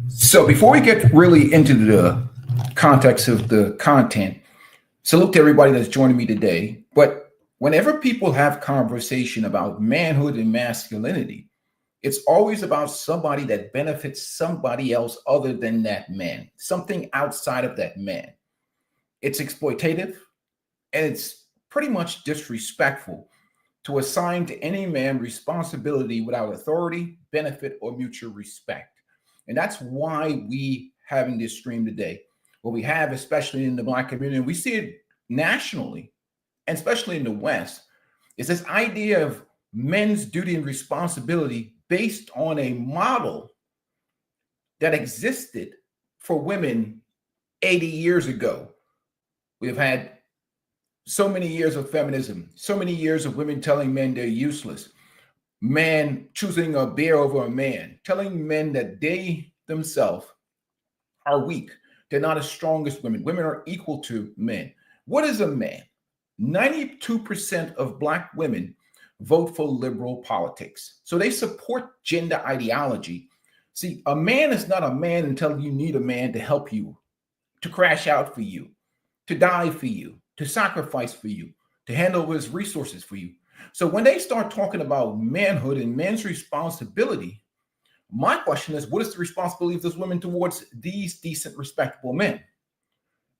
So before we get really into the context of the content, salute to everybody that's joining me today. But whenever people have conversation about manhood and masculinity, it's always about somebody that benefits somebody else other than that man, something outside of that man. It's exploitative and it's pretty much disrespectful to assign to any man responsibility without authority, benefit, or mutual respect. And that's why we having this stream today. What we have, especially in the Black community, and we see it nationally, and especially in the West, is this idea of men's duty and responsibility based on a model that existed for women 80 years ago. We've had so many years of feminism, so many years of women telling men they're useless, man choosing a bear over a man, telling men that they themselves are weak. They're not as strong as women. Women are equal to men. What is a man? 92% of Black women vote for liberal politics. So they support gender ideology. See, a man is not a man until you need a man to help you, to crash out for you, to die for you, to sacrifice for you, to hand over his resources for you. So when they start talking about manhood and men's responsibility, my question is, what is the responsibility of those women towards these decent, respectable men?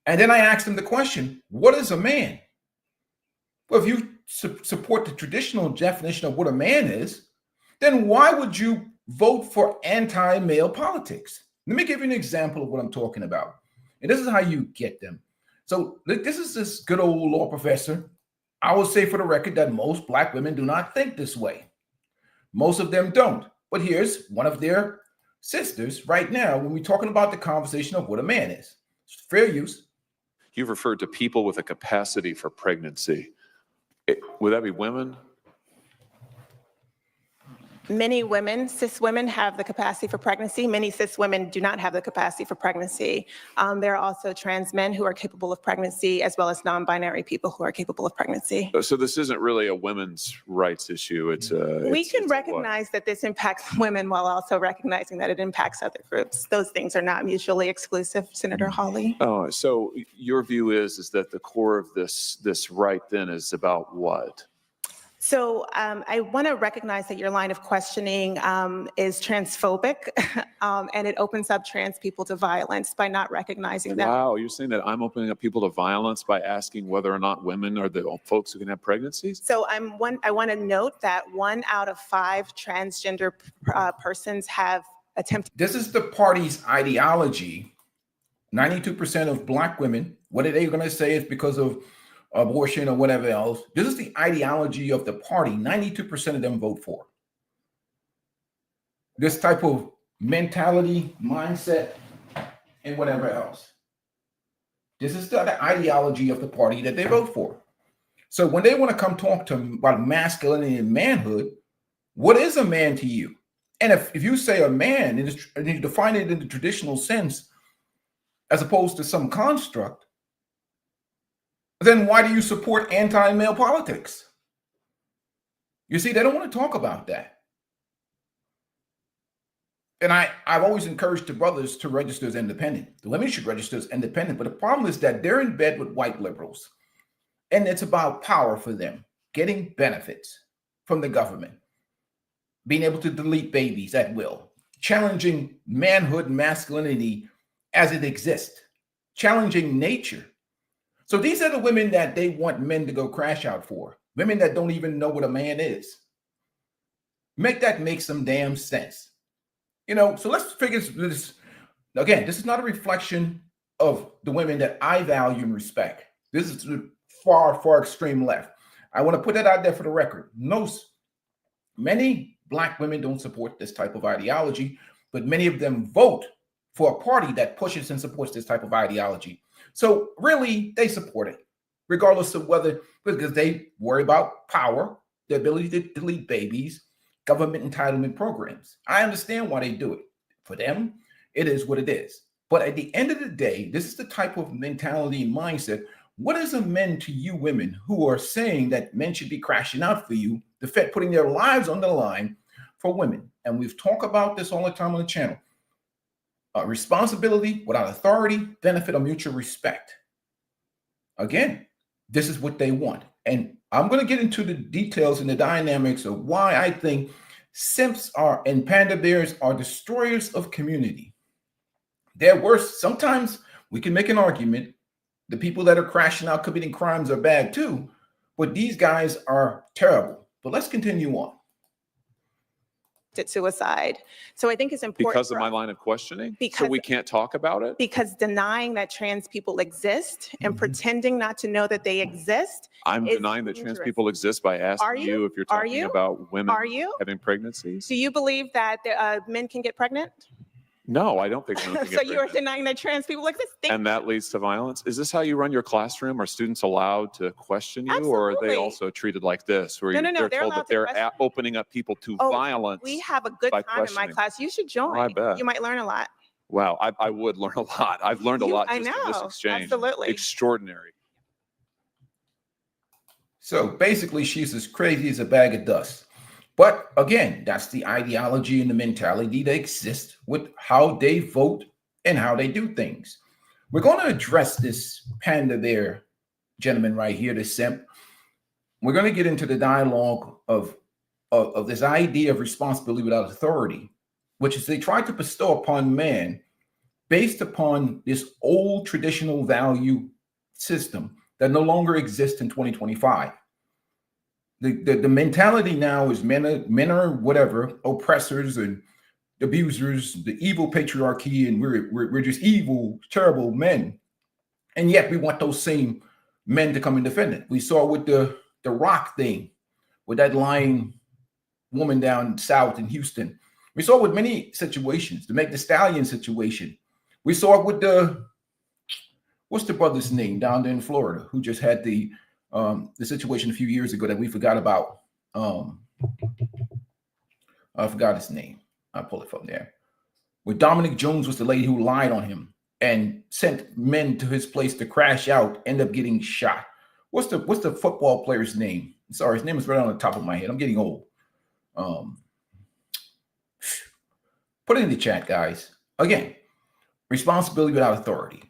And then I ask them the question, what is a man? Well, if you support the traditional definition of what a man is, then why would you vote for anti-male politics? Let me give you an example of what I'm talking about. And this is how you get them. So this is this good old law professor. I will say for the record that most Black women do not think this way. Most of them don't. But here's one of their sisters right now when we're talking about the conversation of what a man is. It's fair use. You've referred to people with a capacity for pregnancy. Would that be women? Many women, cis women, have the capacity for pregnancy. Many cis women do not have the capacity for pregnancy. There are also trans men who are capable of pregnancy, as well as non-binary people who are capable of pregnancy. So this isn't really a women's rights issue. We can recognize that this impacts women while also recognizing that it impacts other groups. Those things are not mutually exclusive, Senator Hawley. Oh, so your view is that the core of this right then is about what? So I want to recognize that your line of questioning is transphobic, and it opens up trans people to violence by not recognizing that. Wow, you're saying that I'm opening up people to violence by asking whether or not women are the folks who can have pregnancies? So I want to note that 1 out of 5 transgender persons have attempted. This is the party's ideology. 92% of Black women, what are they going to say is because of abortion or whatever else? This is the ideology of the party. 92% of them vote for this type of mentality, mindset, and whatever else. This is the ideology of the party that they vote for. So when they want to come talk to them about masculinity and manhood, what is a man to you? And if you say a man and you define it in the traditional sense as opposed to some construct, then why do you support anti-male politics? You see, they don't want to talk about that. And I've always encouraged the brothers to register as independent. The women should register as independent, but the problem is that they're in bed with white liberals. And it's about power for them, getting benefits from the government, being able to delete babies at will, challenging manhood and masculinity as it exists, challenging nature. So these are the women that they want men to go crash out for, women that don't even know what a man is. Make that make some damn sense. You know, so let's figure this. Again, this is not a reflection of the women that I value and respect. This is the far, far extreme left. I want to put that out there for the record. Many Black women don't support this type of ideology, but many of them vote for a party that pushes and supports this type of ideology. So really, they support it, regardless of whether, because they worry about power, the ability to delete babies, government entitlement programs. I understand why they do it. For them, it is what it is. But at the end of the day, this is the type of mentality and mindset. What is a man to you women who are saying that men should be crashing out for you, putting their lives on the line for women? And we've talked about this all the time on the channel. responsibility without authority, benefit, or mutual respect. Again, this is what they want. And I'm going to get into the details and the dynamics of why I think simps are and panda bears are destroyers of community. They're worse. Sometimes we can make an argument. The people that are crashing out committing crimes are bad too, but these guys are terrible. But let's continue on. Suicide. So I think it's important Because of my line of questioning? So we can't talk about it? because denying that trans people exist and pretending not to know that they exist. I'm is denying that trans dangerous. people exist by Are asking you? you if you're Are talking you? about women Are you? having pregnancies. Do you believe that men can get pregnant? No, I don't think women can So get you are pregnant. denying that trans people exist? And that leads to violence. Is this how you run your classroom? Are students allowed to question you, or are they Absolutely. also treated like this, where No, they're they're told allowed that to they're question. opening up people to Oh, violence? We have a good by time in my questioning. class. You should join. I bet. You might learn a lot. Wow, I would learn a lot. I've learned a lot I just in this know, exchange. absolutely. Extraordinary. So basically, she's as crazy as a bag of dust. But again, that's the ideology and the mentality that exists with how they vote and how they do things. We're going to address this panda bear gentleman right here, this simp. We're going to get into the dialogue of this idea of responsibility without authority, which is they try to bestow upon man based upon this old traditional value system that no longer exists in 2025. The mentality now is men are whatever, oppressors and abusers, the evil patriarchy, and we're just evil, terrible men. And yet we want those same men to come and defend it. We saw with the Rock thing, with that lying woman down south in Houston. We saw it with many situations, the Meg Thee Stallion situation. We saw it with what's the brother's name down there in Florida who just had the situation a few years ago that we forgot about. I forgot his name. I'll pull it from there. Where Dominic Jones was the lady who lied on him and sent men to his place to crash out, end up getting shot. What's the football player's name? Sorry, his name is right on the top of my head. I'm getting old. Put it in the chat, guys. Again, responsibility without authority.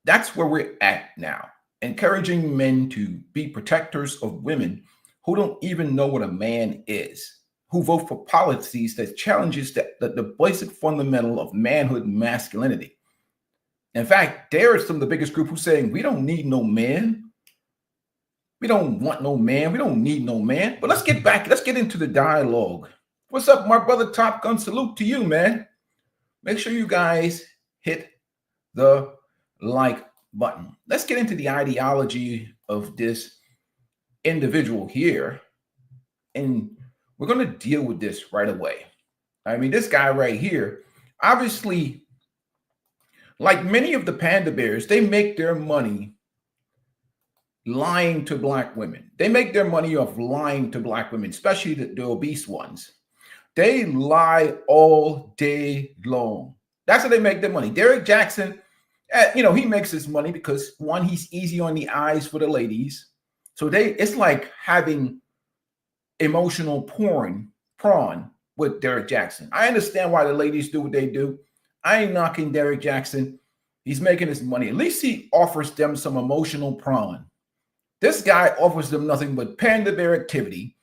That's where we're at now. Encouraging men to be protectors of women who don't even know what a man is, who vote for policies that challenges the basic fundamental of manhood and masculinity. In fact, there are some of the biggest group who's saying, we don't need no man. We don't want no man. We don't need no man. But let's get back. Let's get into the dialogue. What's up, my brother Top Gun? Salute to you, man. Make sure you guys hit the like button. Let's get into the ideology of this individual here. And we're going to deal with this right away. I mean, this guy right here, obviously, like many of the panda bears, they make their money lying to black women. They make their money off lying to black women, especially the obese ones. They lie all day long. That's how they make their money. Derek Jackson, he makes his money because, one, he's easy on the eyes for the ladies. So it's like having emotional prawn with Derek Jackson. I understand why the ladies do what they do. I ain't knocking Derek Jackson. He's making his money. At least he offers them some emotional prawn. This guy offers them nothing but panda bear activity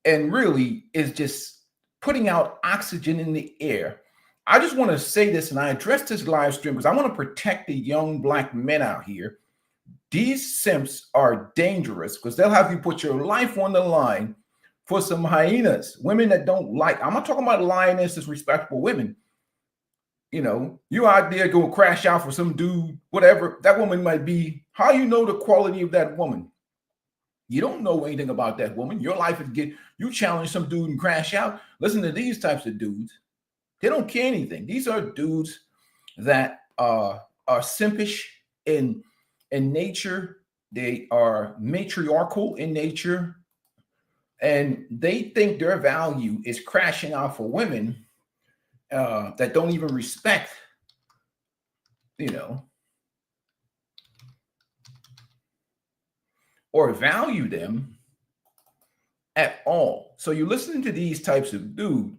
and really is just putting out oxygen in the air. I just want to say this, and I address this live stream because I want to protect the young black men out here. These simps are dangerous because they'll have you put your life on the line for some hyenas, women that don't like. I'm not talking about lionesses, respectable women. You out there going to crash out for some dude, whatever that woman might be. How you know the quality of that woman? You don't know anything about that woman. Your life is you challenge some dude and crash out. Listen to these types of dudes. They don't care anything. These are dudes that are simpish in nature. They are matriarchal in nature. And they think their value is crashing out for women that don't even respect, or value them at all. So you listen to these types of dudes,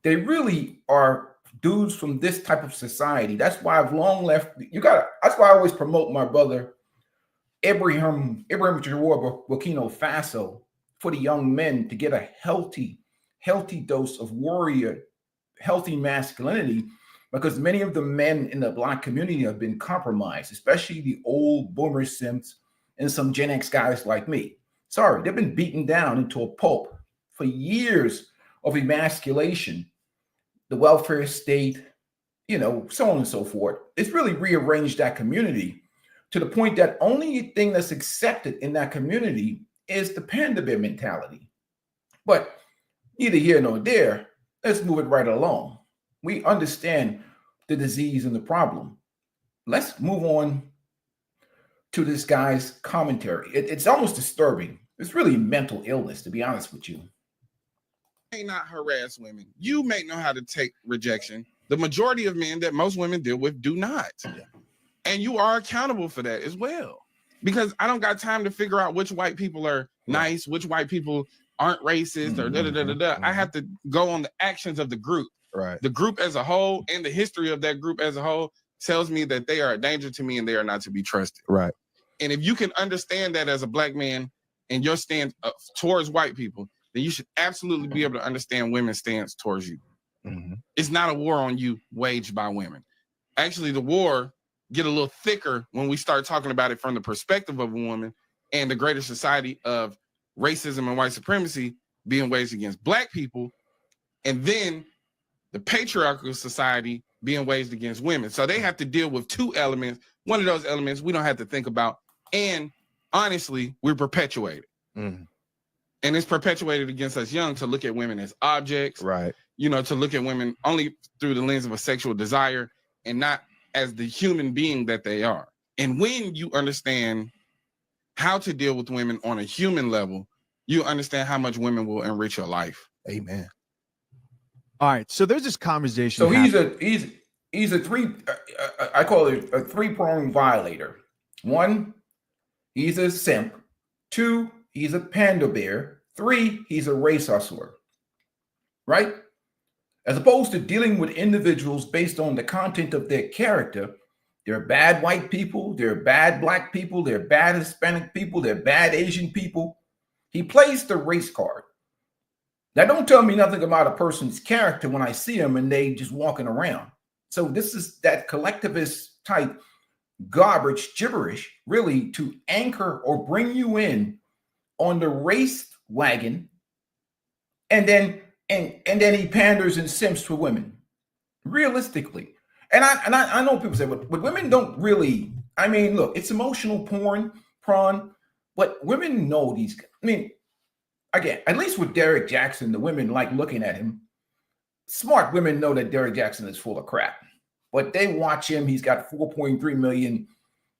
they really are dudes from this type of society. That's why I've long left. That's why I always promote my brother Ibrahim Traore, Burkina Faso, for the young men to get a healthy dose of warrior, healthy masculinity, because many of the men in the Black community have been compromised, especially the old boomer simps and some Gen X guys like me. Sorry, they've been beaten down into a pulp for years of emasculation, the welfare state, so on and so forth. It's really rearranged that community to the point that only thing that's accepted in that community is the panda bear mentality. But neither here nor there, let's move it right along. We understand the disease and the problem. Let's move on to this guy's commentary. It's almost disturbing. It's really mental illness, to be honest with you. May not harass women. You may know how to take rejection. The majority of men that most women deal with do not. Yeah. And you are accountable for that as well. Because I don't got time to figure out which white people are nice, which white people aren't racist, or da-da-da-da-da. I have to go on the actions of the group. Right. The group as a whole and the history of that group as a whole tells me that they are a danger to me and they are not to be trusted. Right. And if you can understand that as a Black man and your stance towards white people, then you should absolutely be able to understand women's stance towards you. Mm-hmm. It's not a war on you waged by women. Actually, the war get a little thicker when we start talking about it from the perspective of a woman and the greater society of racism and white supremacy being waged against Black people, and then the patriarchal society being waged against women. So they have to deal with two elements. One of those elements we don't have to think about. And honestly, we're perpetuated. Mm-hmm. And it's perpetuated against us young to look at women as objects. Right. To look at women only through the lens of a sexual desire and not as the human being that they are. And when you understand how to deal with women on a human level, you understand how much women will enrich your life. Amen. All right. So there's this conversation. So he's a three, I call it a three-pronged violator. One, he's a simp. Two, he's a panda bear. Three, he's a race hustler. Right? As opposed to dealing with individuals based on the content of their character, they're bad white people, they're bad Black people, they're bad Hispanic people, they're bad Asian people. He plays the race card. That don't tell me nothing about a person's character when I see them and they just walking around. So this is that collectivist type garbage gibberish, really, to anchor or bring you in on the race wagon, and then he panders and simps for women, realistically. And I know people say, but women don't really. I mean, look, it's emotional porn, but women know these. I mean, again, at least with Derek Jackson, the women like looking at him. Smart women know that Derek Jackson is full of crap, but they watch him. He's got 4.3 million.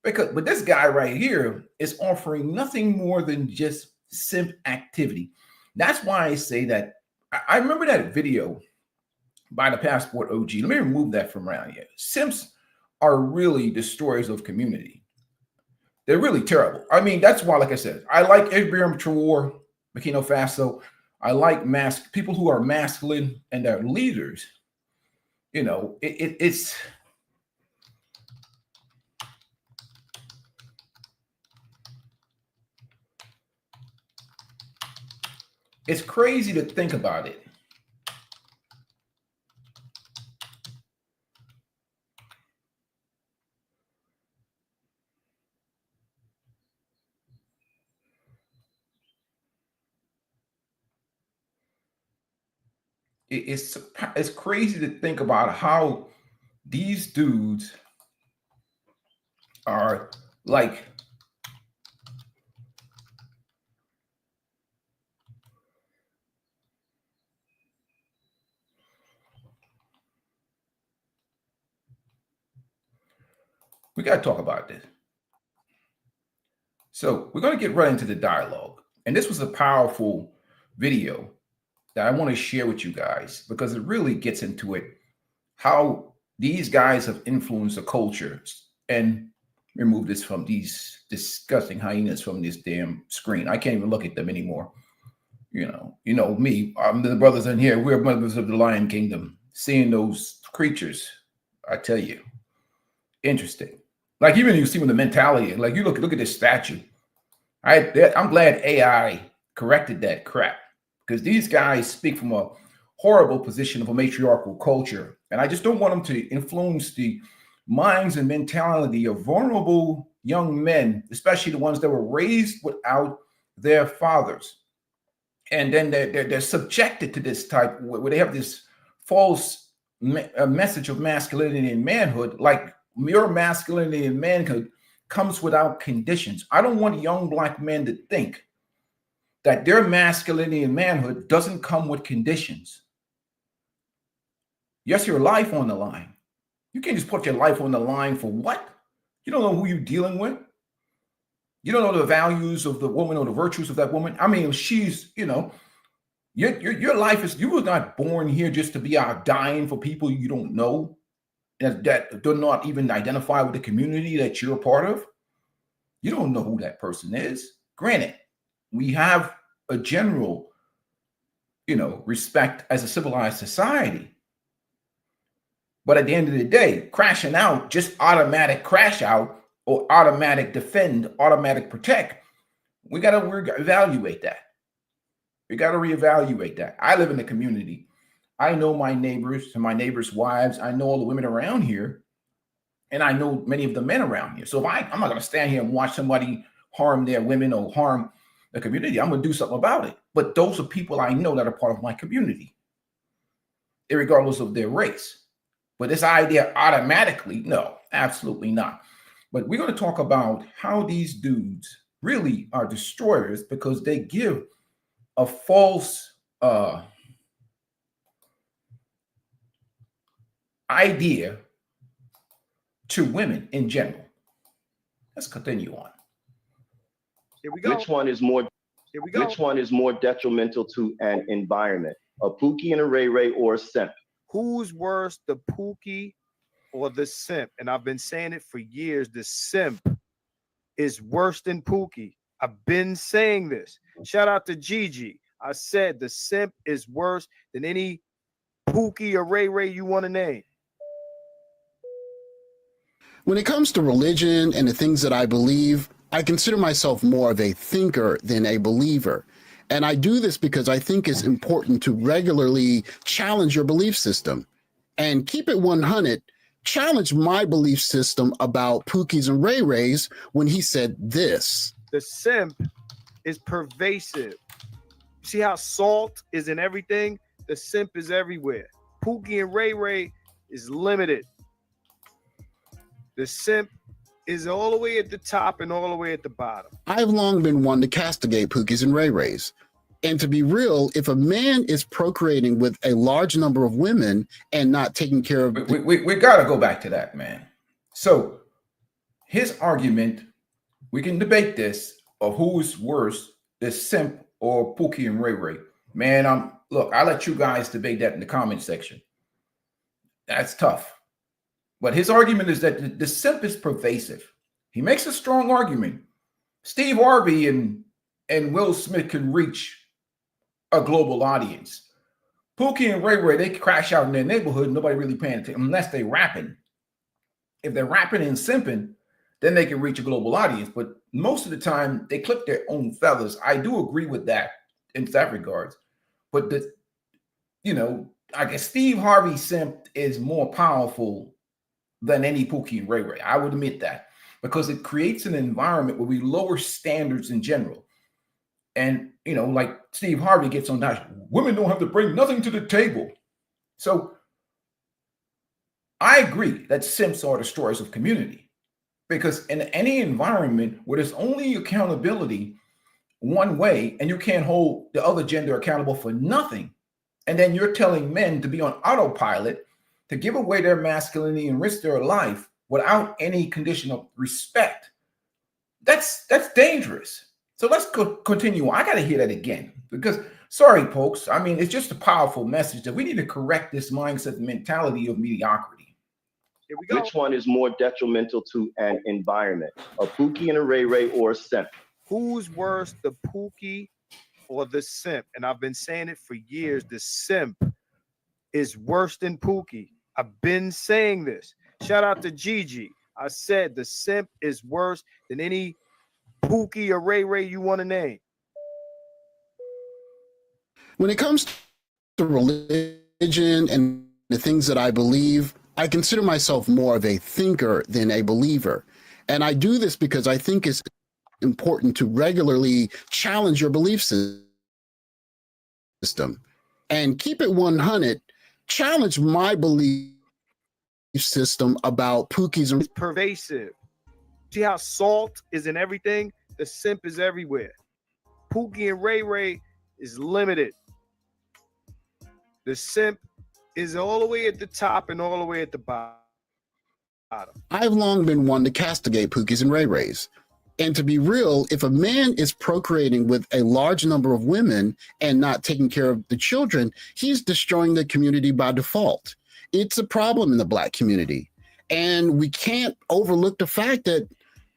But this guy right here is offering nothing more than just simp activity. That's why I say that. I remember that video by the Passport OG. Let me remove that from around here. Simps are really destroyers of community. They're really terrible. I mean, that's why, like I said, I like Ibrahim Traore, Burkina Faso. I like people who are masculine and they're leaders. It's crazy to think about it. It's crazy to think about how these dudes are like. We got to talk about this. So we're going to get right into the dialogue. And this was a powerful video that I want to share with you guys because it really gets into it, how these guys have influenced the culture. And remove this from these disgusting hyenas from this damn screen. I can't even look at them anymore. You know me, the brothers in here, we're members of the Lion Kingdom. Seeing those creatures, I tell you. Interesting. Like even you see with the mentality, like you look at this statue. I'm glad AI corrected that crap because these guys speak from a horrible position of a matriarchal culture, and I just don't want them to influence the minds and mentality of vulnerable young men, especially the ones that were raised without their fathers, and then they're subjected to this type where they have this false message of masculinity and manhood, like your masculinity and manhood comes without conditions. I don't want young Black men to think that their masculinity and manhood doesn't come with conditions. Yes, your life on the line. You can't just put your life on the line for what? You don't know who you're dealing with. You don't know the values of the woman or the virtues of that woman. I mean, she's, your life is, you were not born here just to be out dying for people you don't know that do not even identify with the community that you're a part of. You don't know who that person is. Granted, we have a general, respect as a civilized society. But at the end of the day, crashing out, just automatic crash out or automatic defend, automatic protect, we got to evaluate that. We got to reevaluate that. I live in the community. I know my neighbors and my neighbors' wives. I know all the women around here. And I know many of the men around here. So if I'm not going to stand here and watch somebody harm their women or harm the community. I'm going to do something about it. But those are people I know that are part of my community, regardless of their race. But this idea automatically, no, absolutely not. But we're going to talk about how these dudes really are destroyers because they give a false idea to women in general. Let's continue on. Here we go. Which one is more detrimental to an environment? A Pookie and a Ray Ray or a simp? Who's worse, the Pookie or the simp? And I've been saying it for years. The simp is worse than Pookie. I've been saying this. Shout out to Gigi. I said the simp is worse than any Pookie or Ray Ray you want to name. When it comes to religion and the things that I believe, I consider myself more of a thinker than a believer. And I do this because I think it's important to regularly challenge your belief system. And keep it 100, challenge my belief system about Pookies and Ray Rays when he said this. The simp is pervasive. See how salt is in everything? The simp is everywhere. Pookie and Ray Ray is limited. The simp is all the way at the top and all the way at the bottom. I've long been one to castigate Pookies and Ray Rays. And to be real, if a man is procreating with a large number of women and not taking care of... We got to go back to that, man. So his argument, we can debate this, of who's worse, the simp or Pookie and Ray Ray. Man, I'll let you guys debate that in the comment section. That's tough. But his argument is that the simp is pervasive. He makes a strong argument. Steve Harvey and Will Smith can reach a global audience. Pookie and Ray Ray, they crash out in their neighborhood. Nobody really paying attention unless they're rapping. If they're rapping and simping, then they can reach a global audience. But most of the time, they clip their own feathers. I do agree with that in that regards. But I guess Steve Harvey simp is more powerful than any Pookie and Ray Ray. I would admit that because it creates an environment where we lower standards in general. And, like Steve Harvey gets on that, women don't have to bring nothing to the table. So I agree that simps are destroyers of community because in any environment where there's only accountability one way and you can't hold the other gender accountable for nothing, and then you're telling men to be on autopilot, to give away their masculinity and risk their life without any condition of respect, that's dangerous. So let's continue. I got to hear that again because, sorry, folks. I mean, it's just a powerful message that we need to correct this mindset mentality of mediocrity. Here we go. Which one is more detrimental to an environment? A Pookie and a Ray Ray or a simp? Who's worse, the Pookie or the simp? And I've been saying it for years. The simp is worse than Pookie. I've been saying this. Shout out to Gigi. I said the simp is worse than any Pookie or Ray Ray you want to name. When it comes to religion and the things that I believe, I consider myself more of a thinker than a believer. And I do this because I think it's important to regularly challenge your belief system and keep it 100. Challenge my belief system about Pookies and It's pervasive. See how salt is in everything? The simp is everywhere. Pookie and Ray Ray is limited. The simp is all the way at the top and all the way at the bottom. I've long been one to castigate Pookies and Ray Rays. And to be real, if a man is procreating with a large number of women and not taking care of the children, he's destroying the community by default. It's a problem in the Black community. And we can't overlook the fact that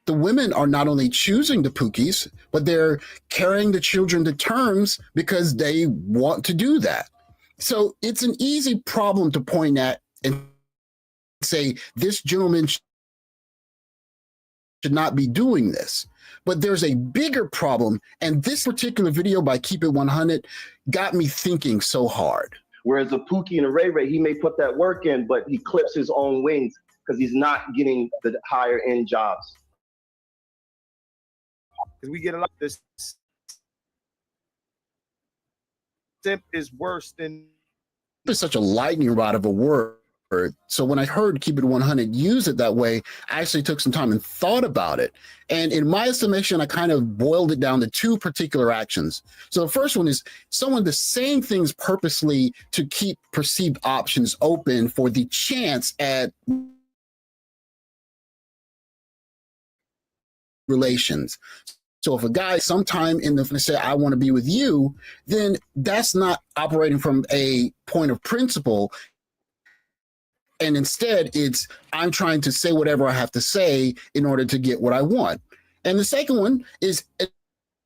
the women are not only choosing the Pookies, but they're carrying the children to terms because they want to do that. So it's an easy problem to point at and say, this gentleman should not be doing this. But there's a bigger problem. And this particular video by Keep It 100 got me thinking so hard. Whereas a Pookie and a Ray Ray, he may put that work in, but he clips his own wings because he's not getting the higher end jobs. Because we get a lot of this. Simp is worse than. It's such a lightning rod of a word. So when I heard Keep It 100 use it that way, I actually took some time and thought about it. And in my estimation, I kind of boiled it down to two particular actions. So the first one is someone that's saying things purposely to keep perceived options open for the chance at relations. So if a guy sometime in the say, I want to be with you, then that's not operating from a point of principle. And instead, it's I'm trying to say whatever I have to say in order to get what I want. And the second one is an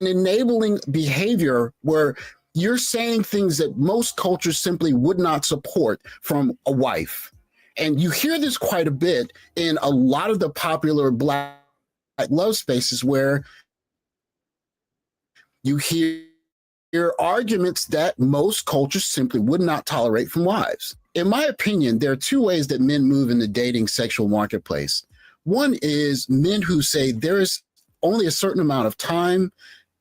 enabling behavior where you're saying things that most cultures simply would not support from a wife. And you hear this quite a bit in a lot of the popular Black love spaces where you hear arguments that most cultures simply would not tolerate from wives. In my opinion, there are two ways that men move in the dating sexual marketplace. One is men who say there is only a certain amount of time,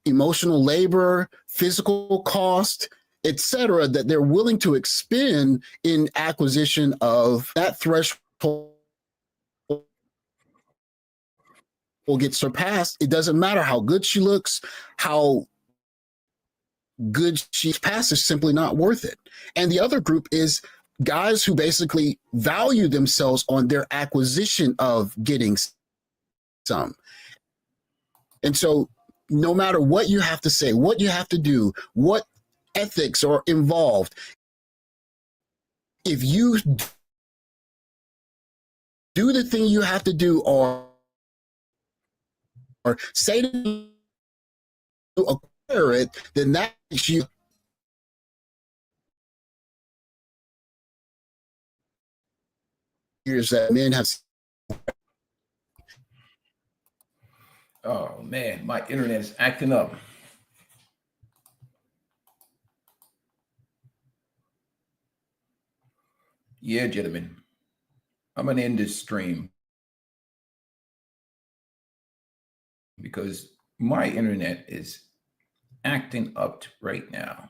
emotional labor, physical cost, etc., that they're willing to expend in acquisition of that threshold will get surpassed. It doesn't matter how good she looks, how good she's past is simply not worth it. And the other group is guys who basically value themselves on their acquisition of getting some. And so no matter what you have to say, what you have to do, what ethics are involved, if you do the thing you have to do or say to acquire it, then that makes you years that men have. Oh man, my internet is acting up. Yeah, gentlemen, I'm gonna end this stream because my internet is acting up right now.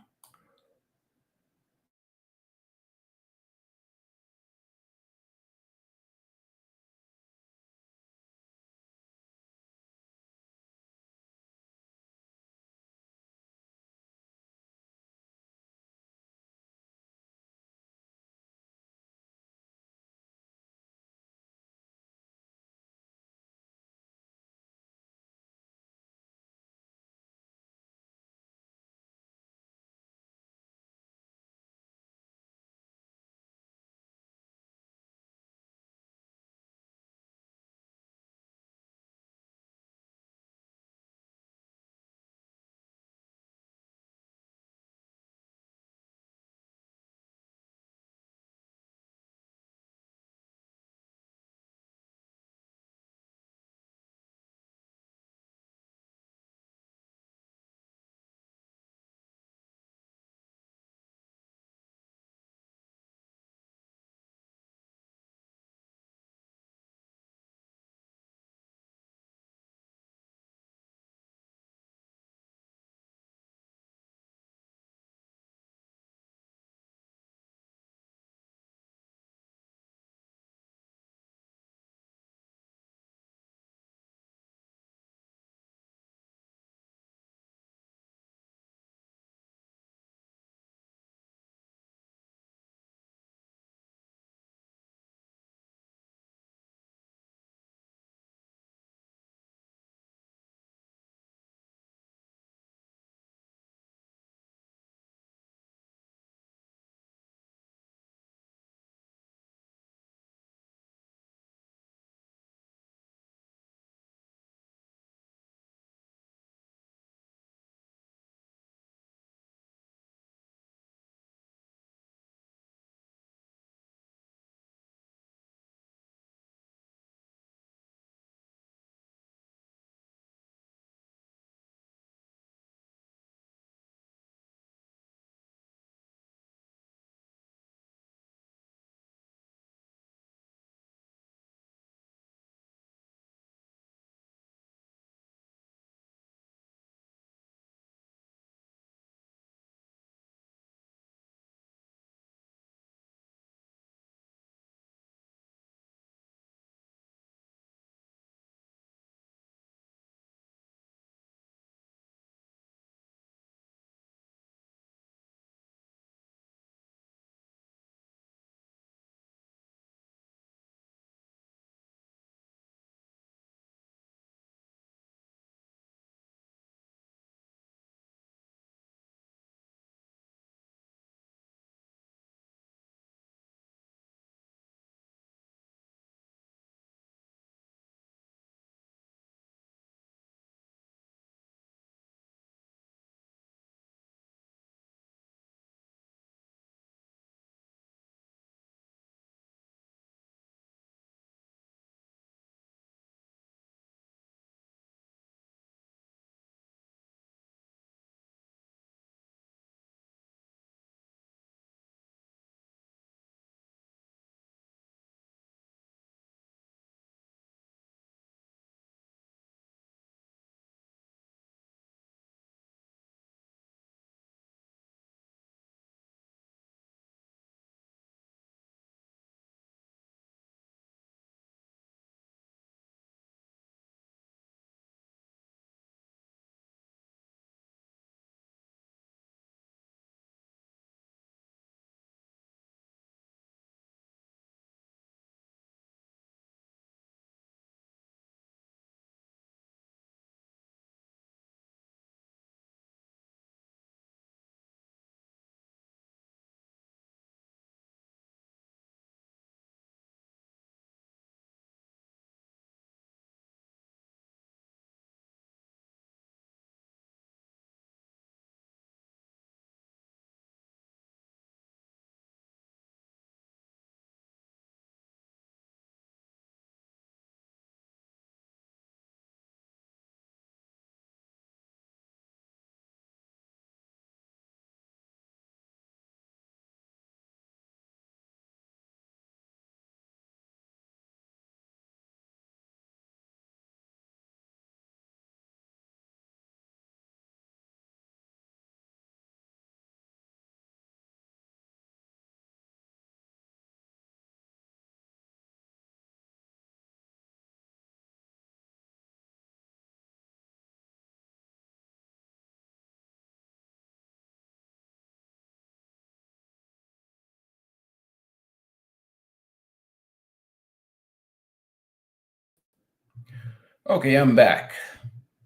Okay, I'm back.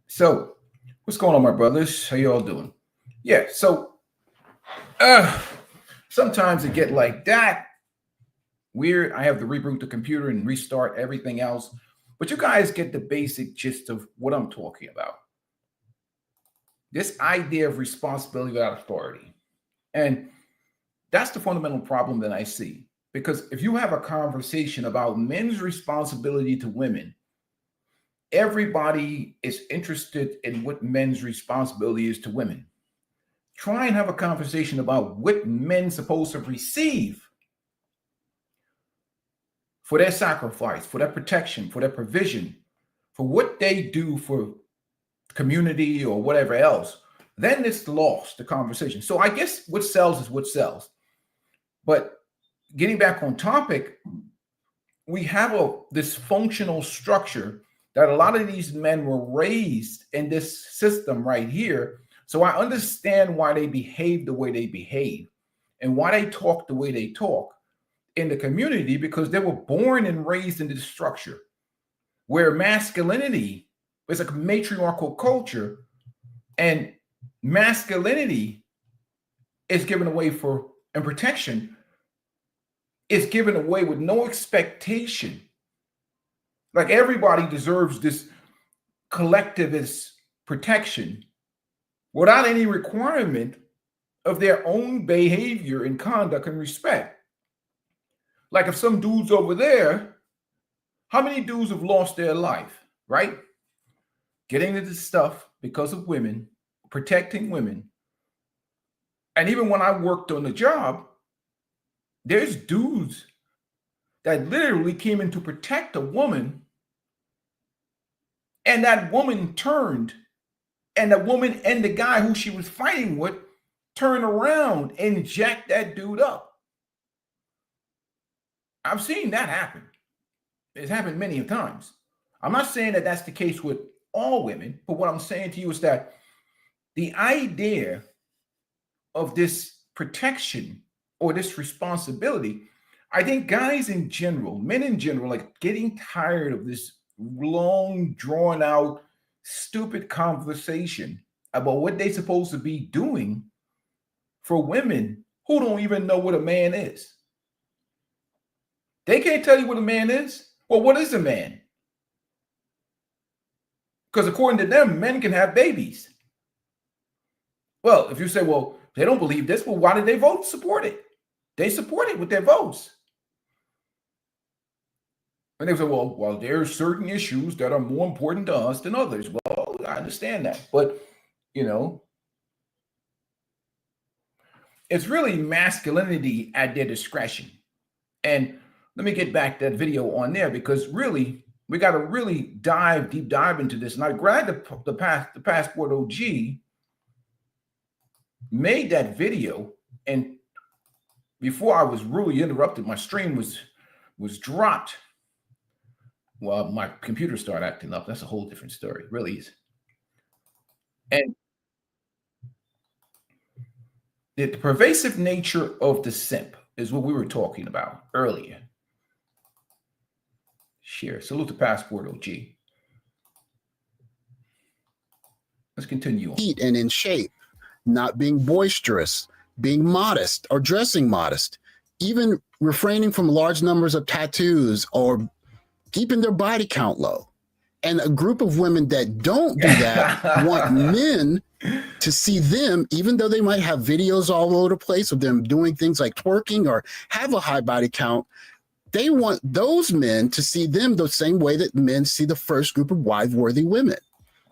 So, what's going on, my brothers? How you all doing? Yeah, so uh sometimes it get like that weird. I have to reboot the computer and restart everything else. But you guys get the basic gist of what I'm talking about. This idea of responsibility without authority. And that's the fundamental problem that I see. Because if you have a conversation about men's responsibility to women, everybody is interested in what men's responsibility is to women. Try and have a conversation about what men supposed to receive for their sacrifice, for their protection, for their provision, for what they do for community or whatever else. Then it's lost, the conversation. So I guess what sells is what sells. But getting back on topic, we have a dysfunctional structure that a lot of these men were raised in this system right here. So I understand why they behave the way they behave and why they talk the way they talk in the community, because they were born and raised in this structure where masculinity is a matriarchal culture, and masculinity is given away for, and protection is given away with no expectation. Like everybody deserves this collectivist protection without any requirement of their own behavior and conduct and respect. Like if some dudes over there, how many dudes have lost their life, right? Getting into stuff because of women, protecting women. And even when I worked on the job, there's dudes that literally came in to protect a woman, and that woman turned, and the woman and the guy who she was fighting with turned around and jacked that dude up. I've seen that happen. It's happened many times. I'm not saying that that's the case with all women, but what I'm saying to you is that the idea of this protection or this responsibility, I think guys in general, men in general, like getting tired of this long, drawn out, stupid conversation about what they're supposed to be doing for women who don't even know what a man is. They can't tell you what a man is. Well, what is a man? Because according to them, men can have babies. Well, if you say, well, they don't believe this, well, why did they vote support it? They support it with their votes. And they say, well, there are certain issues that are more important to us than others. Well, I understand that. But, you know, it's really masculinity at their discretion. And let me get back that video on there, because really, we got to really deep dive into this. And I grabbed the Passport OG, made that video, and before I was really interrupted, my stream was dropped. Well, my computer started acting up. That's a whole different story. It really is. And the pervasive nature of the simp is what we were talking about earlier. Share. Salute to Passport OG. Let's continue on. Eat and in shape, not being boisterous, being modest or dressing modest, even refraining from large numbers of tattoos or keeping their body count low. And a group of women that don't do that want men to see them, even though they might have videos all over the place of them doing things like twerking or have a high body count. They want those men to see them the same way that men see the first group of wife-worthy women.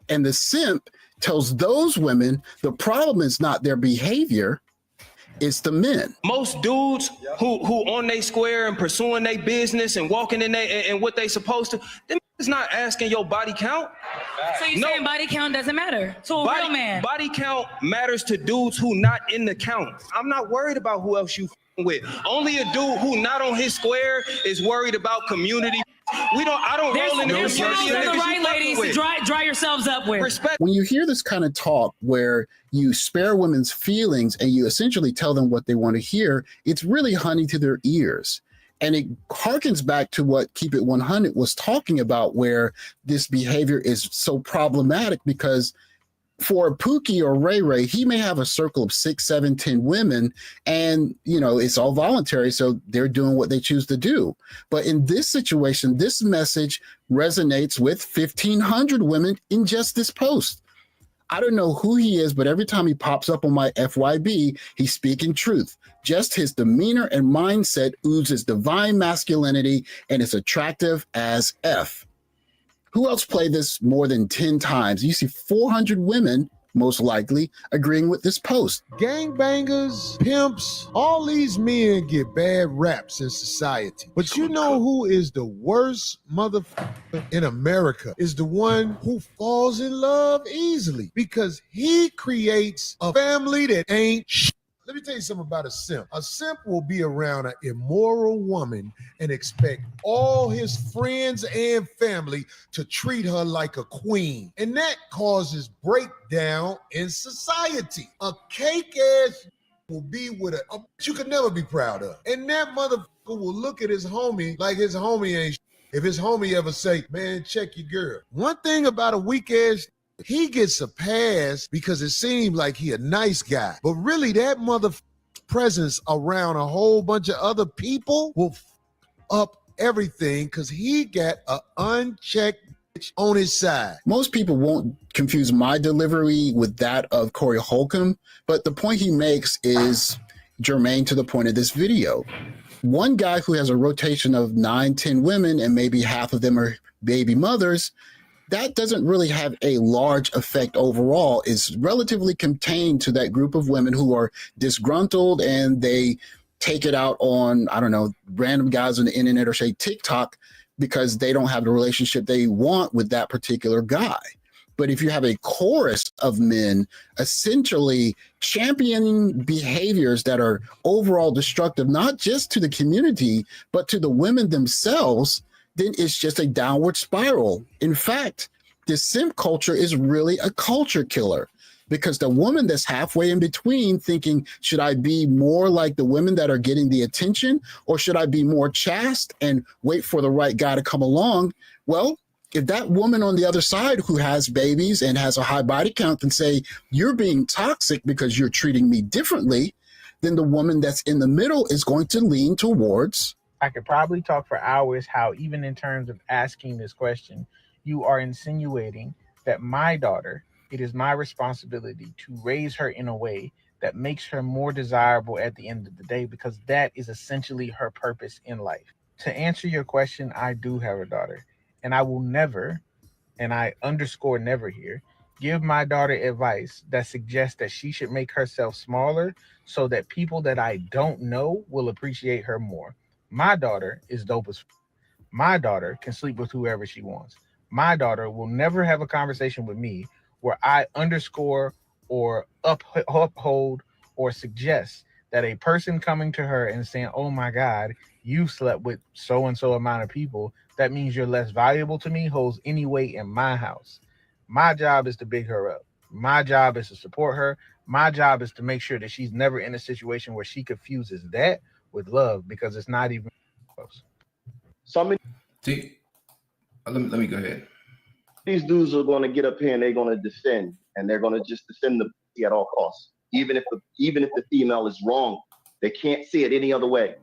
And the simp tells those women the problem is not their behavior, it's the men. Most dudes who on they square and pursuing their business and walking in there and what they supposed to, them is not asking your body count. So you saying body count doesn't matter to a real man? Body count matters to dudes who not in the count. I'm not worried about who else you with. Only a dude who not on his square is worried about community. I don't roll in the community. There's the right ladies to dry yourselves up with. Respect. When you hear this kind of talk where you spare women's feelings and you essentially tell them what they want to hear, it's really honey to their ears. And it harkens back to what Keep It 100 was talking about, where this behavior is so problematic because for Pookie or Ray Ray, he may have a circle of 6, 7, 10 women, and it's all voluntary, so they're doing what they choose to do. But in this situation, this message resonates with 1,500 women in just this post. I don't know who he is, but every time he pops up on my FYB, he's speaking truth. Just his demeanor and mindset oozes divine masculinity, and it's attractive as F. Who else played this more than 10 times? You see 400 women, most likely, agreeing with this post. Gangbangers, pimps, all these men get bad raps in society. But you know who is the worst motherfucker in America? Is the one who falls in love easily because he creates a family that ain't shit. Let me tell you something about a simp. A simp will be around an immoral woman and expect all his friends and family to treat her like a queen. And that causes breakdown in society. A cake ass will be with a you could never be proud of. And that motherfucker will look at his homie like his homie ain't shit. If his homie ever say, man, check your girl. One thing about a weak ass, he gets a pass because it seems like he a nice guy. But really, that motherfucker's presence around a whole bunch of other people will f up everything because he got an unchecked bitch on his side. Most people won't confuse my delivery with that of Corey Holcomb, but the point he makes is germane to the point of this video. One guy who has a rotation of 9, 10 women, and maybe half of them are baby mothers, that doesn't really have a large effect overall. It's relatively contained to that group of women who are disgruntled and they take it out on, I don't know, random guys on the internet or say TikTok because they don't have the relationship they want with that particular guy. But if you have a chorus of men essentially championing behaviors that are overall destructive, not just to the community, but to the women themselves, then it's just a downward spiral. In fact, this simp culture is really a culture killer because the woman that's halfway in between thinking, should I be more like the women that are getting the attention or should I be more chaste and wait for the right guy to come along? Well, if that woman on the other side who has babies and has a high body count can say, you're being toxic because you're treating me differently, then the woman that's in the middle is going to lean towards, I could probably talk for hours how even in terms of asking this question, you are insinuating that my daughter, it is my responsibility to raise her in a way that makes her more desirable at the end of the day, because that is essentially her purpose in life. To answer your question, I do have a daughter, and I will never, and I underscore never here, give my daughter advice that suggests that she should make herself smaller so that people that I don't know will appreciate her more. My daughter is dope as f. My daughter can sleep with whoever she wants. My daughter will never have a conversation with me where I underscore or uphold or suggest that a person coming to her and saying, oh my God, you slept with so-and-so amount of people, that means you're less valuable to me, holds any weight in my house. My job is to big her up. My job is to support her. My job is to make sure that she's never in a situation where she confuses that with love, because it's not even close. See, let me go ahead. These dudes are going to get up here and they're going to defend, and they're going to just defend the pussy at all costs. Even if the female is wrong, they can't see it any other way.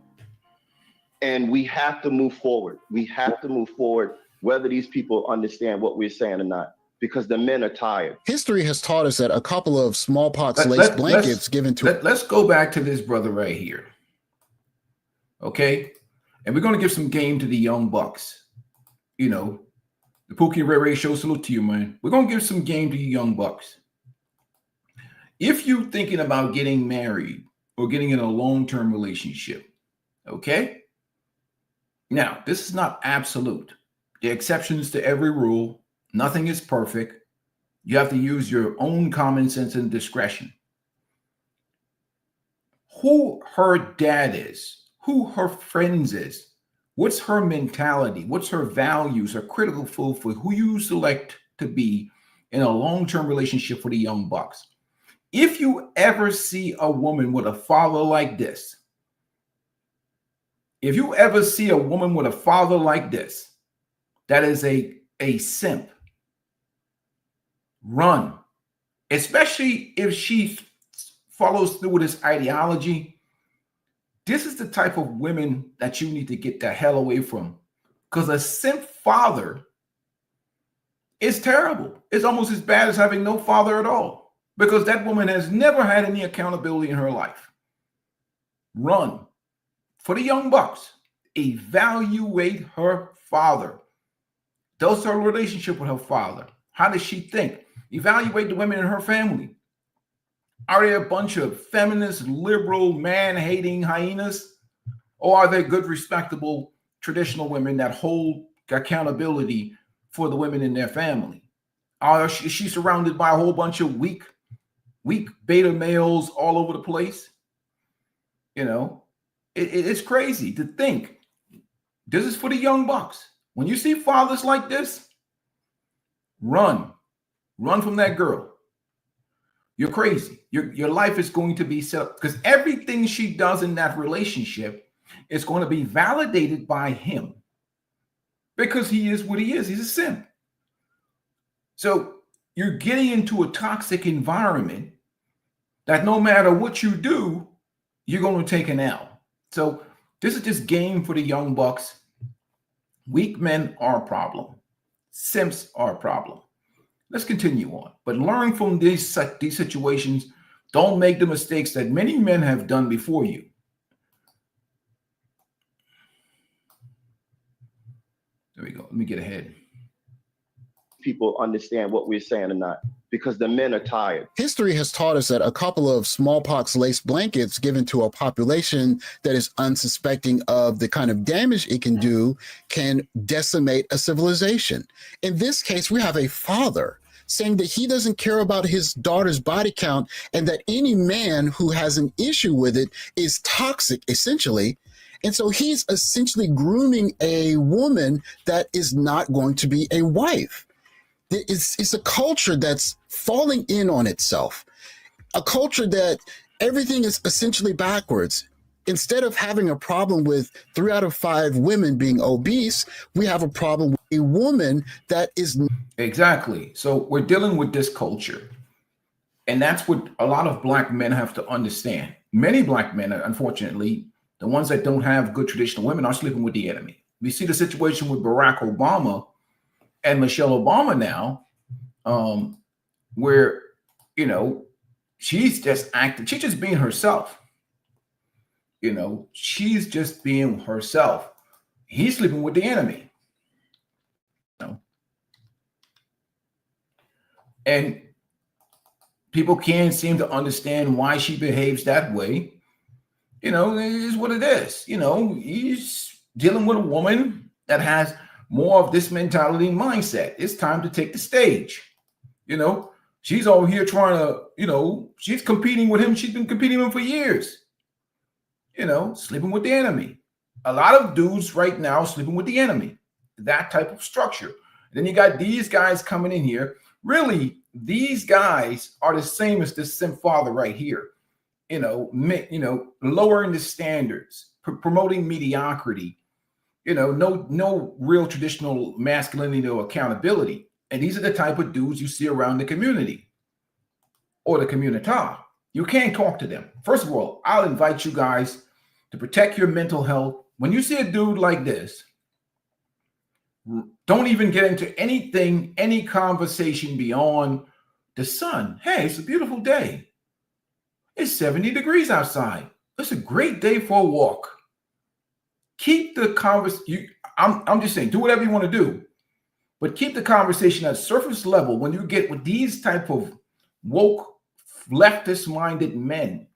And we have to move forward. We have to move forward, whether these people understand what we're saying or not, because the men are tired. History has taught us that a couple of smallpox lace blankets given to. Let's go back to this brother right here. Okay, and we're going to give some game to the young bucks. You know, the Pookie Ray Ray show, salute to you, man. We're going to give some game to you young bucks. If you're thinking about getting married or getting in a long-term relationship, okay? Now, this is not absolute. There are exceptions to every rule. Nothing is perfect. You have to use your own common sense and discretion. Who her dad is, who her friends is, what's her mentality, what's her values, are critical for who you select to be in a long-term relationship with the young bucks. If you ever see a woman with a father like this, If you ever see a woman with a father like this, that is a simp. Run. Especially if she follows through with this ideology. This is the type of women that you need to get the hell away from. Because a simp father is terrible. It's almost as bad as having no father at all. Because that woman has never had any accountability in her life. Run. For the young bucks, evaluate her father. Does her relationship with her father? How does she think? Evaluate the women in her family. Are they a bunch of feminist, liberal, man-hating hyenas? Or are they good, respectable, traditional women that hold accountability for the women in their family? Is she surrounded by a whole bunch of weak beta males all over the place? You know, it's crazy to think. This is for the young bucks. When you see fathers like this, run. Run from that girl. You're crazy. Your life is going to be set up because everything she does in that relationship is going to be validated by him because he is what he is. He's a simp. So you're getting into a toxic environment that no matter what you do, you're going to take an L. So this is just game for the young bucks. Weak men are a problem. Simps are a problem. Let's continue on. But learn from these situations. Don't make the mistakes that many men have done before you. There we go. Let me get ahead. People understand what we're saying or not, because the men are tired. History has taught us that a couple of smallpox lace blankets given to a population that is unsuspecting of the kind of damage it can do can decimate a civilization. In this case, we have a father saying that he doesn't care about his daughter's body count and that any man who has an issue with it is toxic, essentially. And so he's essentially grooming a woman that is not going to be a wife. It's a culture that's falling in on itself, a culture that everything is essentially backwards. Instead of having a problem with 3 out of 5 women being obese, we have a problem with a woman that is. Exactly. So we're dealing with this culture. And that's what a lot of black men have to understand. Many black men, unfortunately, the ones that don't have good traditional women are sleeping with the enemy. We see the situation with Barack Obama and Michelle Obama now, where, you know, she's just acting, she's just being herself. You know, she's just being herself. He's sleeping with the enemy. You know? And people can't seem to understand why she behaves that way. You know, it is what it is. You know, he's dealing with a woman that has more of this mentality and mindset. It's time to take the stage. You know, she's over here trying to, you know, she's competing with him. She's been competing with him for years. You know, sleeping with the enemy. A lot of dudes right now sleeping with the enemy. That type of structure. And then you got these guys coming in here. Really, these guys are the same as this simp father right here. You know, lowering the standards, promoting mediocrity. You know, no real traditional masculinity or accountability. And these are the type of dudes you see around the community or the communita. You can't talk to them. First of all, I'll invite you guys to protect your mental health. When you see a dude like this, don't even get into anything, any conversation beyond the sun. Hey, it's a beautiful day. It's 70 degrees outside. It's a great day for a walk. Keep the conversation. I'm just saying, do whatever you want to do, but keep the conversation at surface level. When you get with these type of woke, leftist-minded men,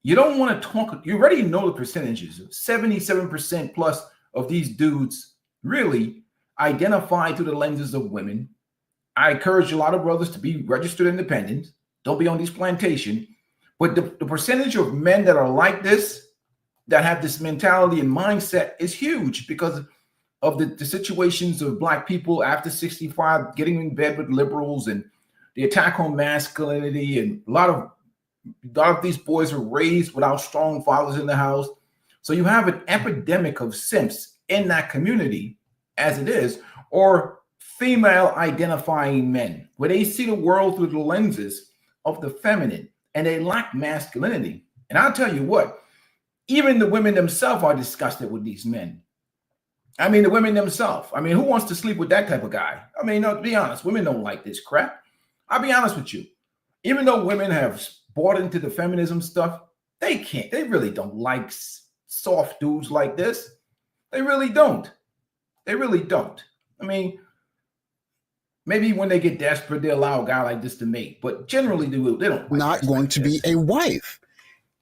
you don't want to talk. You already know the percentages. 77% plus of these dudes really identify through the lenses of women. I encourage a lot of brothers to be registered independent. Don't be on these plantations. But the percentage of men that are like this, that have this mentality and mindset, is huge because of the situations of black people after 65 getting in bed with liberals and the attack on masculinity. And a lot of these boys were raised without strong fathers in the house. So you have an epidemic of simps in that community as it is, or female identifying men, where they see the world through the lenses of the feminine and they lack masculinity. And I'll tell you what, even the women themselves are disgusted with these men. I mean, the women themselves. I mean, who wants to sleep with that type of guy? I mean, no, to be honest, women don't like this crap. I'll be honest with you. Even though women have bought into the feminism stuff, they really don't like soft dudes like this. They really don't. They really don't. I mean, maybe when they get desperate, they allow a guy like this to mate, but generally they don't. Not going to be a wife.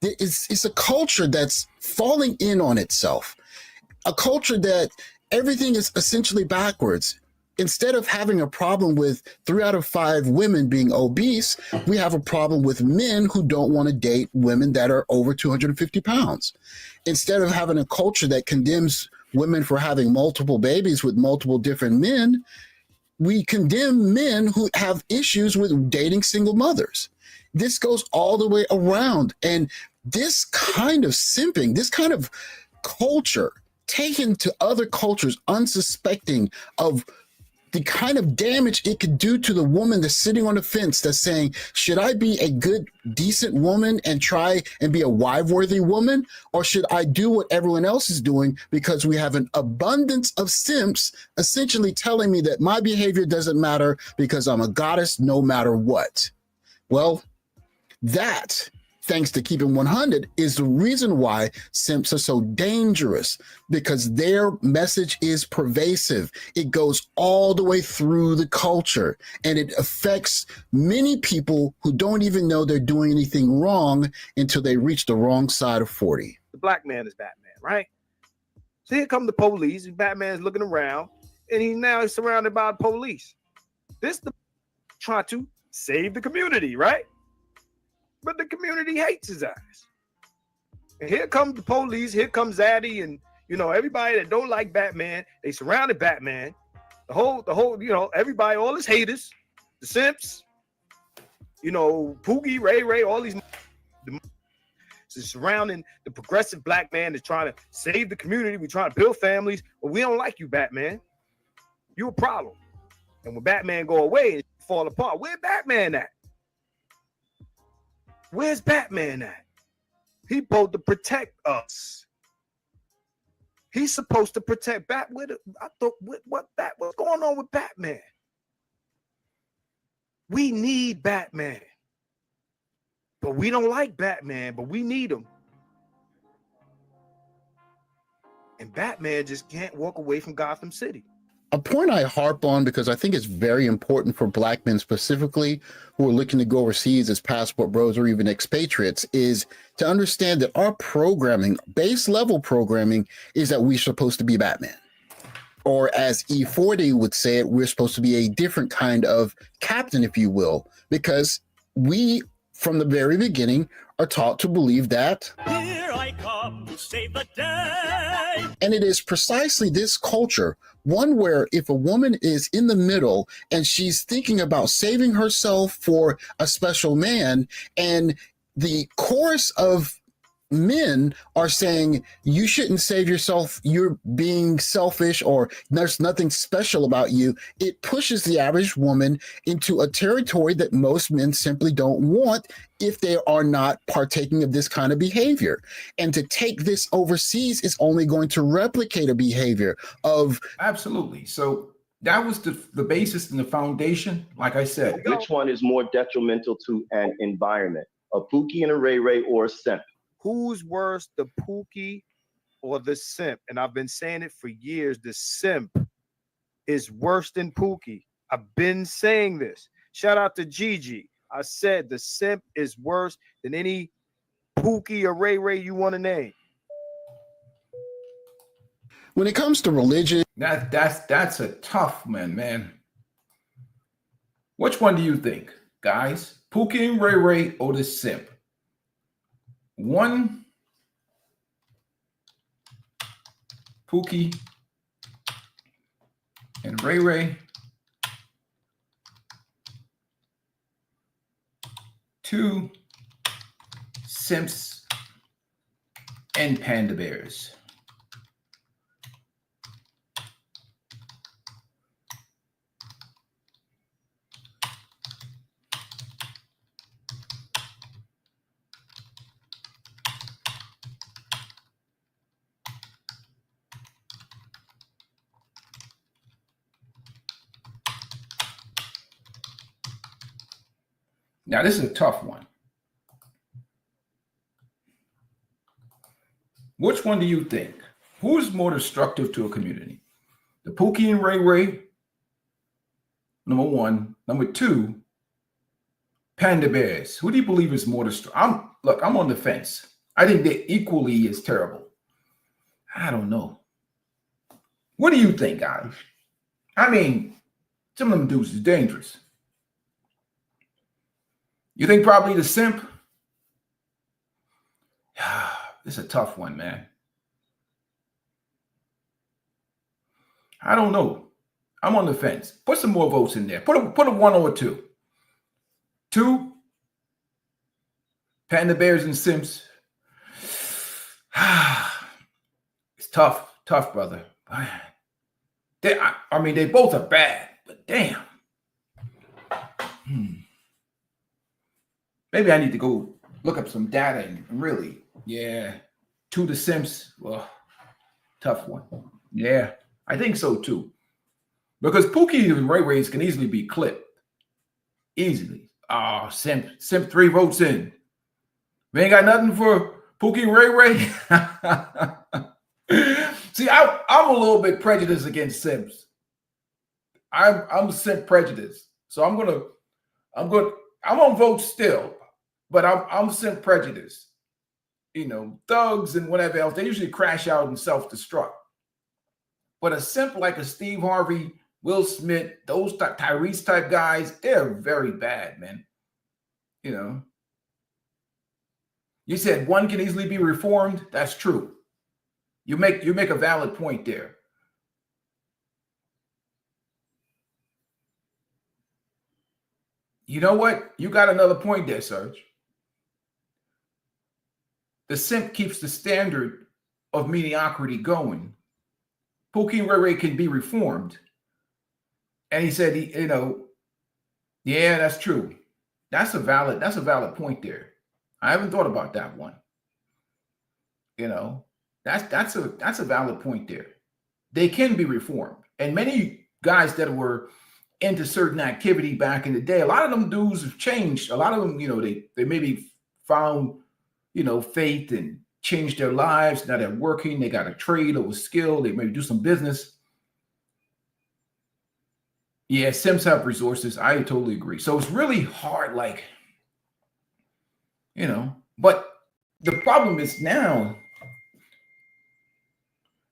It's a culture that's falling in on itself. A culture that everything is essentially backwards. Instead of having a problem with 3 out of 5 women being obese, we have a problem with men who don't want to date women that are over 250 pounds. Instead of having a culture that condemns women for having multiple babies with multiple different men, we condemn men who have issues with dating single mothers. This goes all the way around. And this kind of simping, this kind of culture taken to other cultures unsuspecting of the kind of damage it could do to the woman that's sitting on the fence that's saying, should I be a good, decent woman and try and be a wife-worthy woman? Or should I do what everyone else is doing because we have an abundance of simps essentially telling me that my behavior doesn't matter because I'm a goddess no matter what? Well, that, thanks to Keeping 100, is the reason why simps are so dangerous, because their message is pervasive. It goes all the way through the culture, and it affects many people who don't even know they're doing anything wrong until they reach the wrong side of 40. The black man is Batman, right? So here come the police. Batman's looking around, and he's now surrounded by the police. This the try to save the community, right? But the community hates his ass. And here comes the police, here comes Zaddy, and everybody that don't like Batman, they surrounded Batman. The whole, everybody, all his haters, the simps, Pookie, Ray, all these surrounding the progressive black man that's trying to save the community. We're trying to build families, but we don't like you, Batman. You a problem. And when Batman go away and fall apart, where Batman at? Where's Batman at? He's supposed to protect us. He's supposed to protect What's going on with Batman? We need Batman. But we don't like Batman, but we need him. And Batman just can't walk away from Gotham City. A point I harp on because I think it's very important for black men specifically who are looking to go overseas as passport bros or even expatriates is to understand that our programming, base level programming, is that we're supposed to be Batman. Or as E40 would say it, we're supposed to be a different kind of captain, if you will, because we, from the very beginning, are taught to believe that here I come to save the day. And it is precisely this culture, one where if a woman is in the middle and she's thinking about saving herself for a special man, and the chorus of men are saying you shouldn't save yourself, you're being selfish, or there's nothing special about you, it pushes the average woman into a territory that most men simply don't want if they are not partaking of this kind of behavior. And to take this overseas is only going to replicate a behavior of... Absolutely. So that was the basis and the foundation, like I said. Which one is more detrimental to an environment? A Pookie and a Ray or a simp? Who's worse, the Pookie or the simp? And I've been saying it for years. The simp is worse than Pookie. I've been saying this. Shout out to Gigi. I said the simp is worse than any Pookie or Ray you want to name. When it comes to religion, that's a tough one, man. Which one do you think, guys? Pookie and Ray or the simp? One, Pookie and Ray. Two, Simps and Panda Bears. Now, this is a tough one. Which one do you think? Who is more destructive to a community? The Pookie and Ray Ray, number one. Number two, Panda Bears. Who do you believe is more destructive? I'm on the fence. I think they're equally as terrible. I don't know. What do you think, guys? I mean, some of them dudes is dangerous. You think probably the simp? This is a tough one, man. I don't know. I'm on the fence. Put some more votes in there. Put a 1 or a 2. 2, Panda Bears and Simps. It's tough, brother. They both are bad, but damn. Maybe I need to go look up some data and really, 2 to Simps. Well, tough one. Yeah, I think so too. Because Pookie and Ray Rays can easily be clipped. Easily. Oh, Simp 3 votes in. We ain't got nothing for Pookie and Ray Ray. See, I'm a little bit prejudiced against Simps. I'm Simp prejudiced. So I'm on vote still, but I'm Simp prejudiced. You know, thugs and whatever else, they usually crash out and self-destruct. But a simp like a Steve Harvey, Will Smith, those Tyrese type guys, they're very bad, man. You know. You said one can easily be reformed. That's true. You make a valid point there. You know what? You got another point there, Serge. The simp keeps the standard of mediocrity going. Pookie and Ray Ray can be reformed. And he said, yeah, that's true. That's a valid point there. I haven't thought about that one. You know, that's a valid point there. They can be reformed. And many guys that were into certain activity back in the day, a lot of them dudes have changed. A lot of them, they maybe found, faith and changed their lives. Now they're working, they got a trade or a skill, they maybe do some business. Yeah, Simps have resources. I totally agree. So it's really hard, but the problem is now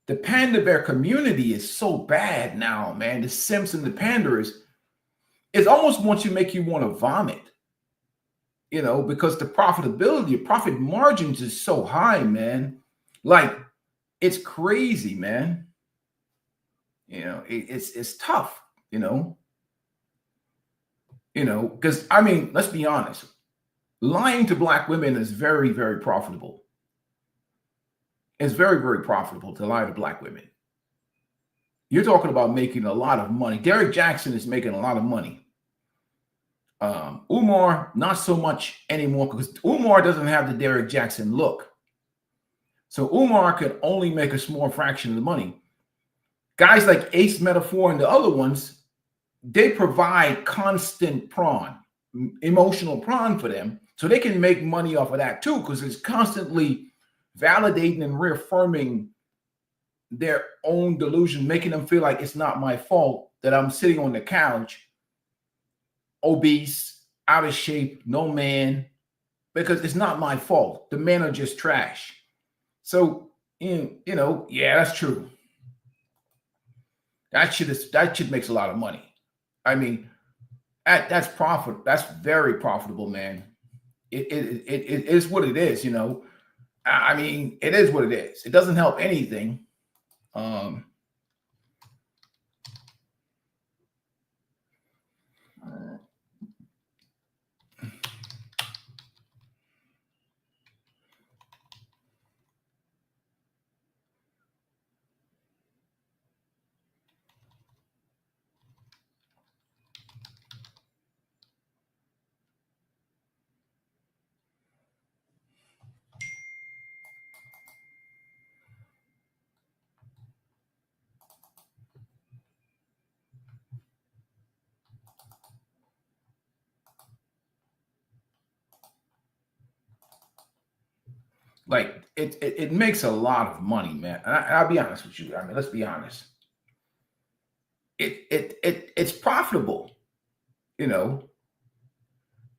the Panda Bear community is so bad now, man. The Simps and the Panders, it almost wants to make you want to vomit, because the profit margins is so high, man. Like, it's crazy, man. It's tough, because let's be honest. Lying to Black women is very, very profitable. It's very, very profitable to lie to Black women. You're talking about making a lot of money. Derek Jackson is making a lot of money. Umar, not so much anymore, because Umar doesn't have the Derek Jackson look. So Umar can only make a small fraction of the money. Guys like Ace Metaphor and the other ones, they provide constant emotional prawn for them. So they can make money off of that too, because it's constantly validating and reaffirming their own delusion, making them feel like it's not my fault that I'm sitting on the couch, obese, out of shape, no man, because it's not my fault. The men are just trash. So, yeah, that's true. That shit makes a lot of money. That's profit. That's very profitable, man. It is what it is, It is what it is. It doesn't help anything. Like it makes a lot of money, man. And I'll be honest with you. I mean, let's be honest. It's profitable. You know,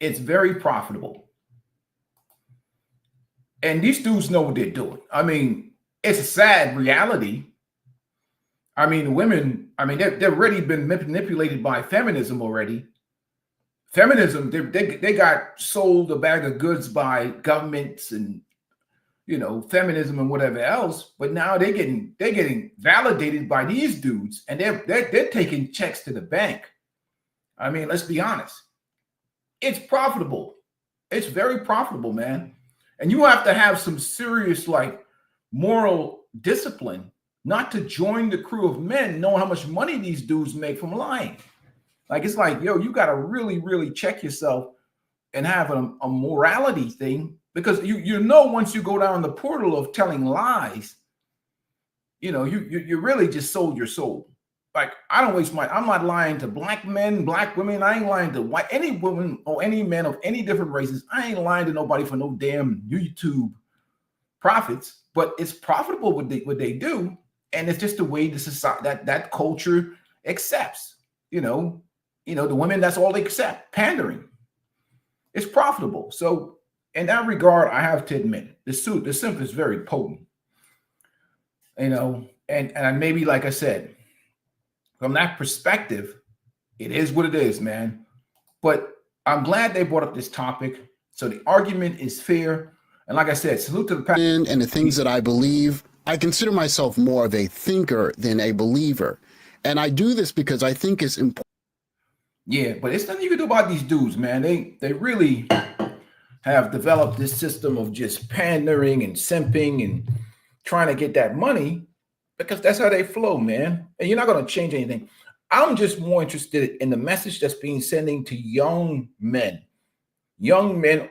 it's very profitable. And these dudes know what they're doing. I mean, it's a sad reality. I mean, women, I mean, they've already been manipulated by feminism already. Feminism, they got sold a bag of goods by governments and, you know, feminism and whatever else. But now they're getting validated by these dudes, and they're taking checks to the bank. I mean, let's be honest. It's profitable. It's very profitable, man. And you have to have some serious, like, moral discipline not to join the crew of men knowing how much money these dudes make from lying. Like, it's like, yo, you got to really, really check yourself and have a morality thing, because you know, once you go down the portal of telling lies, you know, you really just sold your soul. Like, I'm not lying to black men, black women. I ain't lying to white, any woman or any man of any different races. I ain't lying to nobody for no damn YouTube profits, but it's profitable what they do. And it's just the way the society, that culture accepts, you know, the women, that's all they accept, pandering. It's profitable. So in that regard, I have to admit, the simp is very potent, you know, and maybe, like I said, from that perspective, it is what it is, man. But I'm glad they brought up this topic. So the argument is fair. And like I said, salute to the and the things that I believe. I consider myself more of a thinker than a believer. And I do this because I think it's important. Yeah, but it's nothing you can do about these dudes, man. They really have developed this system of just pandering and simping and trying to get that money, because that's how they flow, man. And you're not going to change anything. I'm just more interested in the message that's being sending to young men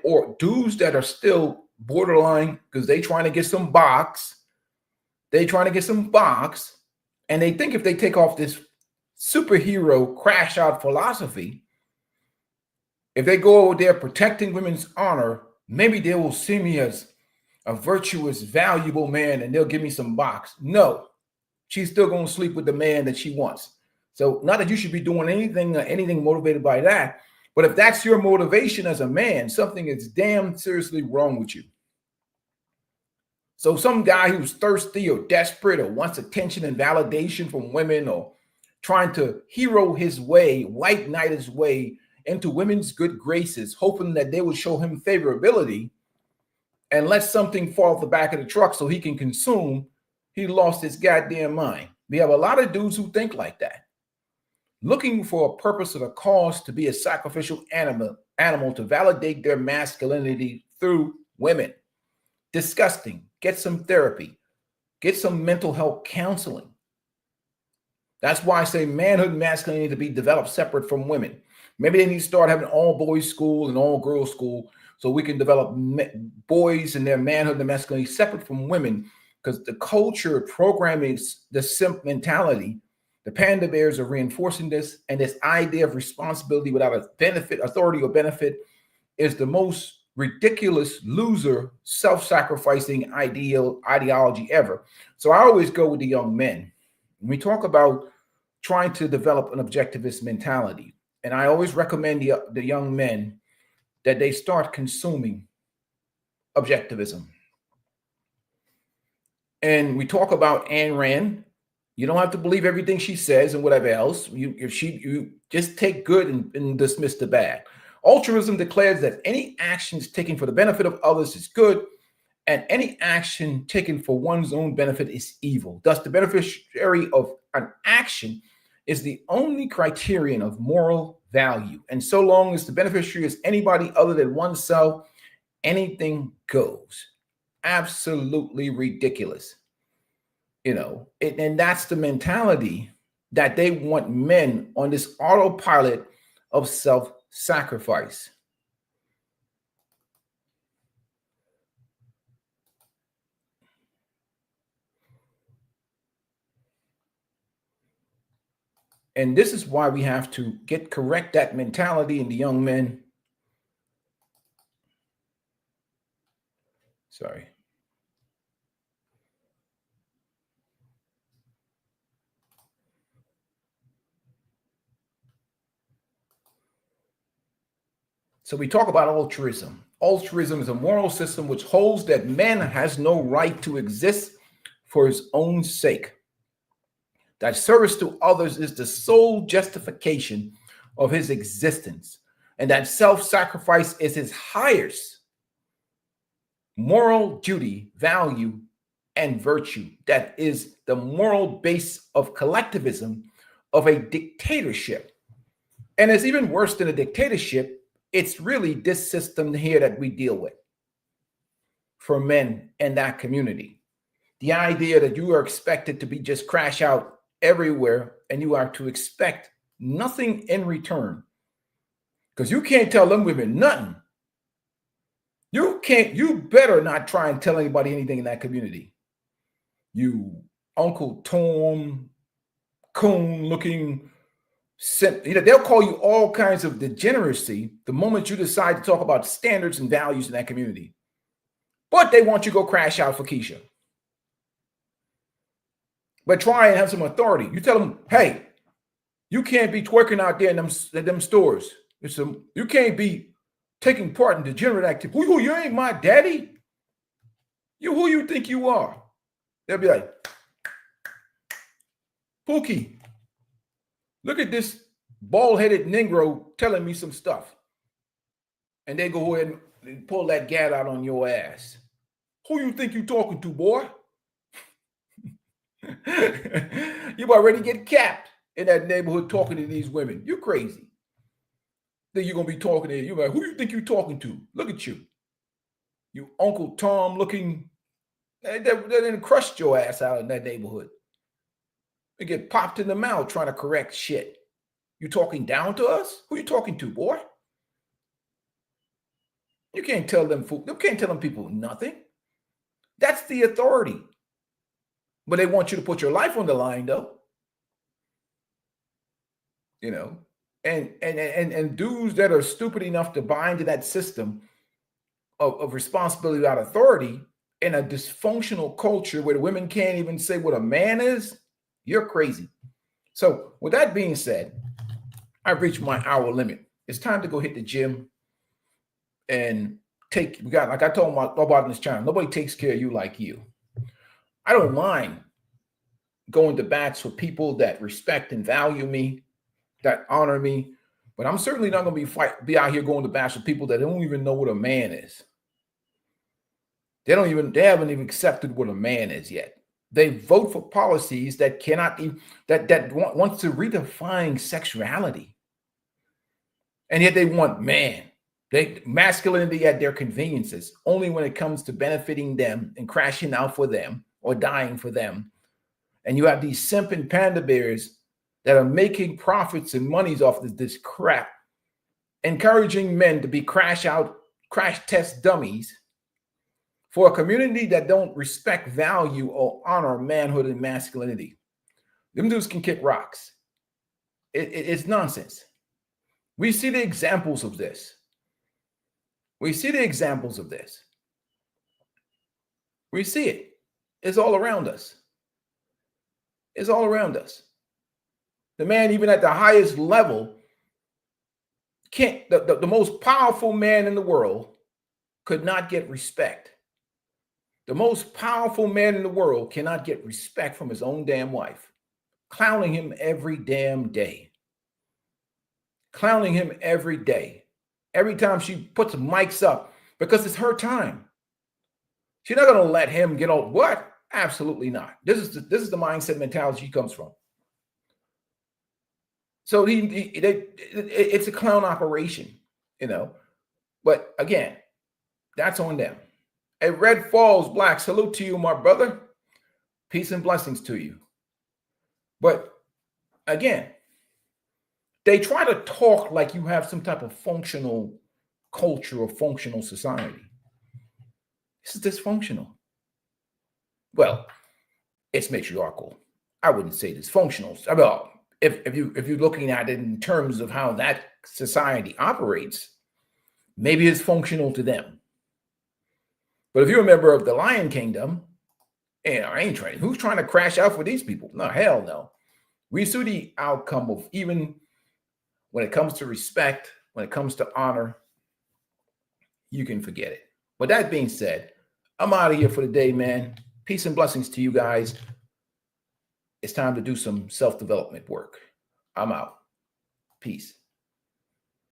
or dudes that are still borderline, because they trying to get some box. They trying to get some box, and they think if they take off this superhero crash out philosophy, if they go over there protecting women's honor, maybe they will see me as a virtuous, valuable man, and they'll give me some box. No, she's still going to sleep with the man that she wants. So not that you should be doing anything motivated by that, but if that's your motivation as a man, something is damn seriously wrong with you. So some guy who's thirsty or desperate or wants attention and validation from women, or trying to hero his way, white knight his way into women's good graces, hoping that they will show him favorability and let something fall off the back of the truck so he can consume, he lost his goddamn mind. We have a lot of dudes who think like that, looking for a purpose or a cause to be a sacrificial animal to validate their masculinity through women. Disgusting. Get some therapy. Get some mental health counseling. That's why I say manhood and masculinity need to be developed separate from women. Maybe they need to start having all boys school and all girls school, so we can develop boys and their manhood and masculinity separate from women, because the culture programming, the simp mentality, the Panda Bears are reinforcing this, and this idea of responsibility without a benefit, authority or benefit, is the most ridiculous, loser, self-sacrificing ideology ever. So I always go with the young men. When we talk about trying to develop an objectivist mentality, and I always recommend the young men that they start consuming objectivism. And we talk about Ayn Rand. You don't have to believe everything she says and whatever else. You just take good and dismiss the bad. Altruism declares that any actions taken for the benefit of others is good, and any action taken for one's own benefit is evil. Thus, the beneficiary of an action is the only criterion of moral value. And so long as the beneficiary is anybody other than oneself, anything goes. Absolutely ridiculous. You know, and that's the mentality that they want men on this autopilot of self-sacrifice. And this is why we have to correct that mentality in the young men. Sorry. So we talk about altruism. Altruism is a moral system which holds that man has no right to exist for his own sake. That service to others is the sole justification of his existence, and that self-sacrifice is his highest moral duty, value, and virtue. That is the moral base of collectivism, of a dictatorship. And it's even worse than a dictatorship. It's really this system here that we deal with for men in that community. The idea that you are expected to be just crash out everywhere and you are to expect nothing in return. Because you can't tell them women nothing. You better not try and tell anybody anything in that community. You Uncle Tom, coon looking, they'll call you all kinds of degeneracy the moment you decide to talk about standards and values in that community. But they want you to go crash out for Keisha. But try and have some authority. You tell them, hey, you can't be twerking out there in them stores. You can't be taking part in degenerate activity. Who you ain't my daddy? Who you think you are? They'll be like, Pookie, look at this bald-headed Negro telling me some stuff. And they go ahead and pull that gat out on your ass. Who you think you talking to, boy? You already get capped in that neighborhood talking to these women. You crazy. Then you're going to be talking to you. Like, who you think you talking to? Look at you. You Uncle Tom looking. They didn't crush your ass out in that neighborhood. They get popped in the mouth trying to correct shit. You talking down to us? Who you talking to, boy? You can't tell them fool. You can't tell them people nothing. That's the authority. But they want you to put your life on the line, though. You know, and dudes that are stupid enough to buy into that system of responsibility without authority in a dysfunctional culture where the women can't even say what a man is, you're crazy. So with that being said, I've reached my hour limit. It's time to go hit the gym and like I told my about in this channel, nobody takes care of you like you. I don't mind going to bats for people that respect and value me, that honor me, but I'm certainly not going to be out here going to bats with people that don't even know what a man is. They haven't even accepted what a man is yet. They vote for policies that cannot even, that wants to redefine sexuality. And yet they want masculinity at their conveniences, only when it comes to benefiting them and crashing out for them or dying for them. And you have these Simps and Pander Bears that are making profits and monies off this crap, encouraging men to be crash test dummies for a community that don't respect, value, or honor manhood and masculinity. Them dudes can kick rocks. It's nonsense. We see the examples of this. We see the examples of this. We see it. It's all around us. It's all around us. The man, even at the highest level, can't, the most powerful man in the world could not get respect. The most powerful man in the world cannot get respect from his own damn wife. Clowning him every damn day. Clowning him every day. Every time she puts mics up, because it's her time. She's not going to let him get on. What? Absolutely not. This is the mindset mentality she comes from. So it's a clown operation, you know. But again, that's on them. Hey, Red Falls Black, salute to you, my brother. Peace and blessings to you. But again, they try to talk like you have some type of functional culture or functional society. This is dysfunctional. Well, it's matriarchal. I wouldn't say dysfunctional. I mean, if you're looking at it in terms of how that society operates, maybe it's functional to them. But if you're a member of the Lion Kingdom, I ain't trying. Who's trying to crash out for these people? No, hell no. We see the outcome of, even when it comes to respect, when it comes to honor, you can forget it. But that being said, I'm out of here for the day, man. Peace and blessings to you guys. It's time to do some self-development work. I'm out. Peace.